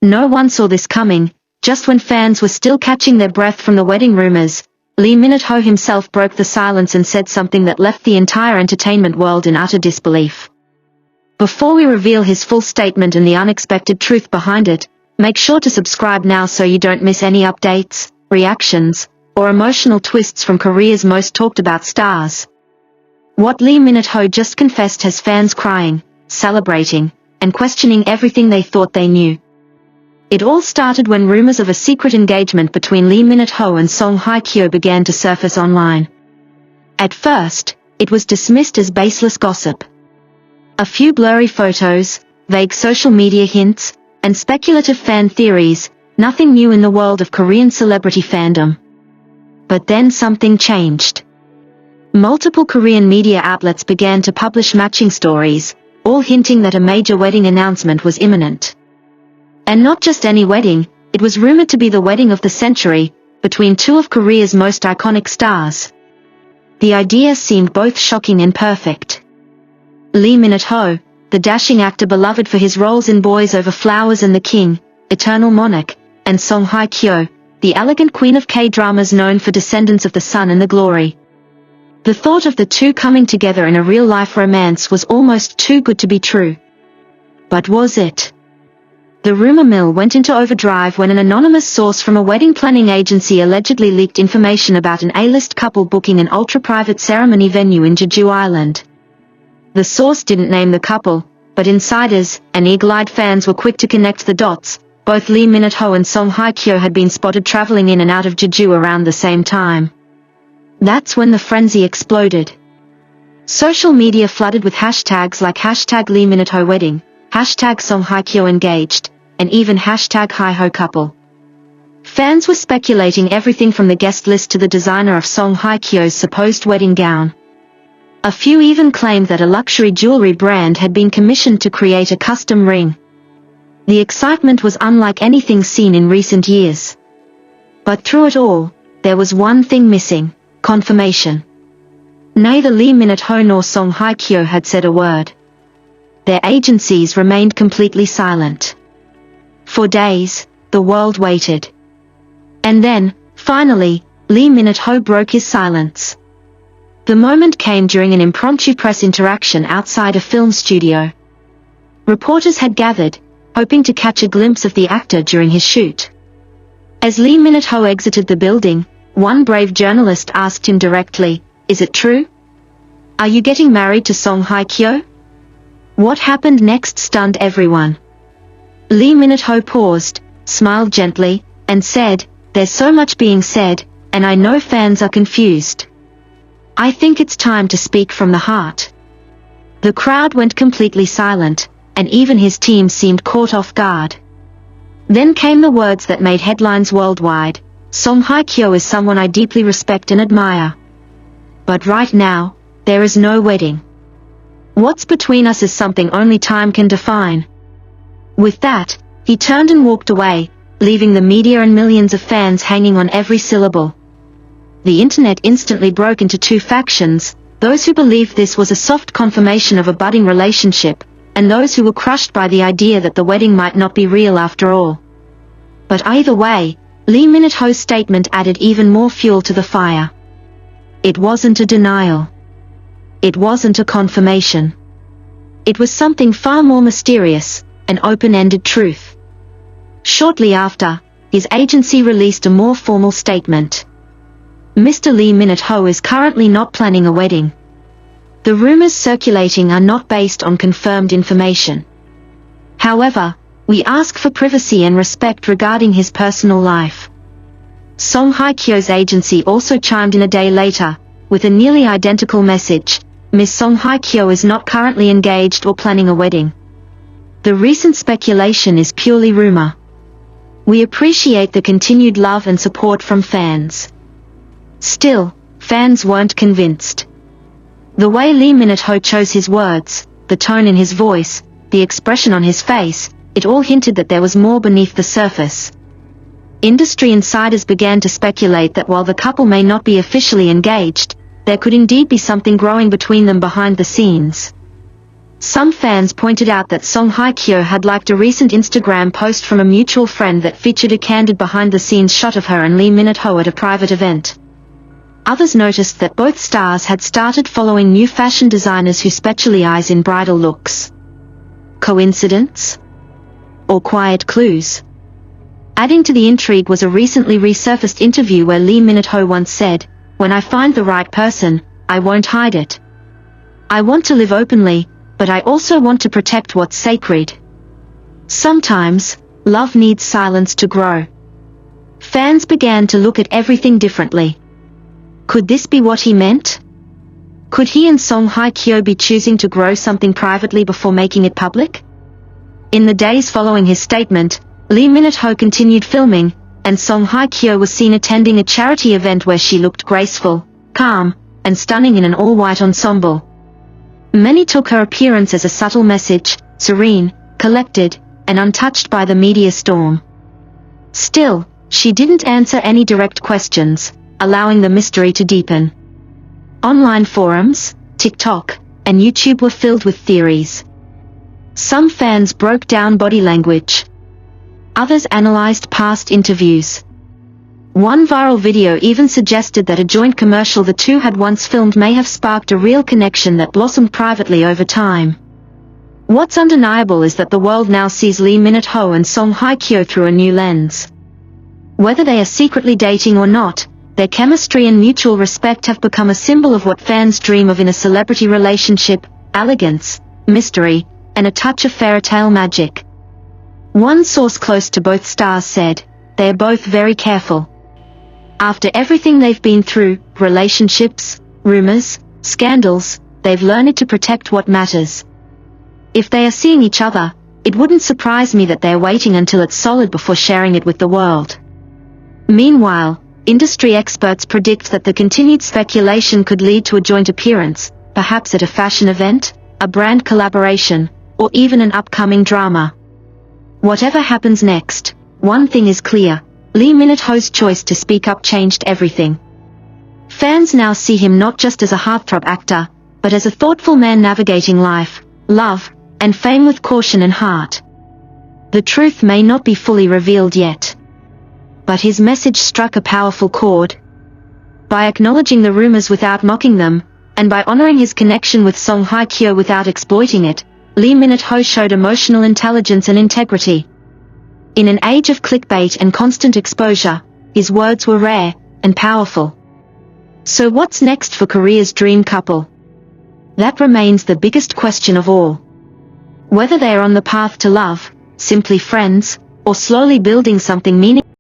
No one saw this coming. Just when fans were still catching their breath from the wedding rumors, Lee Min-ho himself broke the silence and said something that left the entire entertainment world in utter disbelief. Before we reveal his full statement and the unexpected truth behind it, make sure to subscribe now so you don't miss any updates, reactions, or emotional twists from Korea's most talked about stars. What Lee Min-ho just confessed has fans crying, celebrating, and questioning everything they thought they knew. It all started when rumors of a secret engagement between Lee Min-ho and Song Hye-kyo began to surface online. At first, it was dismissed as baseless gossip. A few blurry photos, vague social media hints, and speculative fan theories, nothing new in the world of Korean celebrity fandom. But then something changed. Multiple Korean media outlets began to publish matching stories, all hinting that a major wedding announcement was imminent. And not just any wedding, it was rumored to be the wedding of the century, between two of Korea's most iconic stars. The idea seemed both shocking and perfect. Lee Min-ho, the dashing actor beloved for his roles in Boys Over Flowers and The King, Eternal Monarch, and Song Hye-kyo, the elegant queen of K-dramas known for Descendants of the Sun and the Glory. The thought of the two coming together in a real-life romance was almost too good to be true. But was it? The rumor mill went into overdrive when an anonymous source from a wedding planning agency allegedly leaked information about an A-list couple booking an ultra-private ceremony venue in Jeju Island. The source didn't name the couple, but insiders and eagle-eyed fans were quick to connect the dots. Both Lee Min-ho and Song Hye-kyo had been spotted traveling in and out of Jeju around the same time. That's when the frenzy exploded. Social media flooded with hashtags like hashtag Lee Min-ho wedding, hashtag Song Hye-kyo engaged, and even hashtag Hye-ho couple. Fans were speculating everything from the guest list to the designer of Song Hye-kyo's supposed wedding gown. A few even claimed that a luxury jewelry brand had been commissioned to create a custom ring. The excitement was unlike anything seen in recent years. But through it all, there was one thing missing: confirmation. Neither Lee Min-ho nor Song Hye-kyo had said a word. Their agencies remained completely silent. For days, the world waited. And then, finally, Lee Min-ho broke his silence. The moment came during an impromptu press interaction outside a film studio. Reporters had gathered, hoping to catch a glimpse of the actor during his shoot. As Lee Min-ho exited the building, one brave journalist asked him directly, "Is it true? Are you getting married to Song Hye-kyo?" What happened next stunned everyone. Lee Min-ho paused, smiled gently, and said, "There's so much being said, and I know fans are confused. I think it's time to speak from the heart." The crowd went completely silent, and even his team seemed caught off guard. Then came the words that made headlines worldwide: "Song Hye-kyo is someone I deeply respect and admire. But right now, there is no wedding. What's between us is something only time can define." With that, he turned and walked away, leaving the media and millions of fans hanging on every syllable. The internet instantly broke into two factions: those who believed this was a soft confirmation of a budding relationship, and those who were crushed by the idea that the wedding might not be real after all. But either way, Lee Min-ho's statement added even more fuel to the fire. It wasn't a denial. It wasn't a confirmation. It was something far more mysterious, an open-ended truth. Shortly after, his agency released a more formal statement. Mr. Lee Min-ho is currently not planning a wedding. The rumors circulating are not based on confirmed information. However, we ask for privacy and respect regarding his personal life. Song Hye-kyo's agency also chimed in a day later, with a nearly identical message: Ms. Song Hye-kyo is not currently engaged or planning a wedding. The recent speculation is purely rumor. We appreciate the continued love and support from fans. Still, fans weren't convinced. The way Lee Min-ho chose his words, the tone in his voice, the expression on his face, it all hinted that there was more beneath the surface. Industry insiders began to speculate that while the couple may not be officially engaged, there could indeed be something growing between them behind the scenes. Some fans pointed out that Song Hye-kyo had liked a recent Instagram post from a mutual friend that featured a candid behind-the-scenes shot of her and Lee Min-ho at a private event. Others noticed that both stars had started following new fashion designers who specialize in bridal looks. Coincidence? Or quiet clues? Adding to the intrigue was a recently resurfaced interview where Lee Min-ho once said, "When I find the right person, I won't hide it. I want to live openly, but I also want to protect what's sacred." Sometimes, love needs silence to grow. Fans began to look at everything differently. Could this be what he meant? Could he and Song Hye-kyo be choosing to grow something privately before making it public? In the days following his statement, Lee Min-ho continued filming, and Song Hye-kyo was seen attending a charity event where she looked graceful, calm, and stunning in an all-white ensemble. Many took her appearance as a subtle message, serene, collected, and untouched by the media storm. Still, she didn't answer any direct questions, allowing the mystery to deepen. Online forums, TikTok, and YouTube were filled with theories. Some fans broke down body language. Others analyzed past interviews. One viral video even suggested that a joint commercial the two had once filmed may have sparked a real connection that blossomed privately over time. What's undeniable is that the world now sees Lee Min-ho and Song Hye-kyo through a new lens. Whether they are secretly dating or not, their chemistry and mutual respect have become a symbol of what fans dream of in a celebrity relationship: elegance, mystery, and a touch of fairytale magic. One source close to both stars said, "They are both very careful. After everything they've been through, relationships, rumors, scandals, they've learned to protect what matters. If they are seeing each other, it wouldn't surprise me that they're waiting until it's solid before sharing it with the world." Meanwhile, industry experts predict that the continued speculation could lead to a joint appearance, perhaps at a fashion event, a brand collaboration, or even an upcoming drama. Whatever happens next, one thing is clear: Lee Min-ho's choice to speak up changed everything. Fans now see him not just as a heartthrob actor, but as a thoughtful man navigating life, love, and fame with caution and heart. The truth may not be fully revealed yet. But his message struck a powerful chord. By acknowledging the rumors without mocking them, and by honoring his connection with Song Hye-kyo without exploiting it, Lee Min-ho showed emotional intelligence and integrity. In an age of clickbait and constant exposure, his words were rare and powerful. So what's next for Korea's dream couple? That remains the biggest question of all. Whether they are on the path to love, simply friends, or slowly building something meaningful.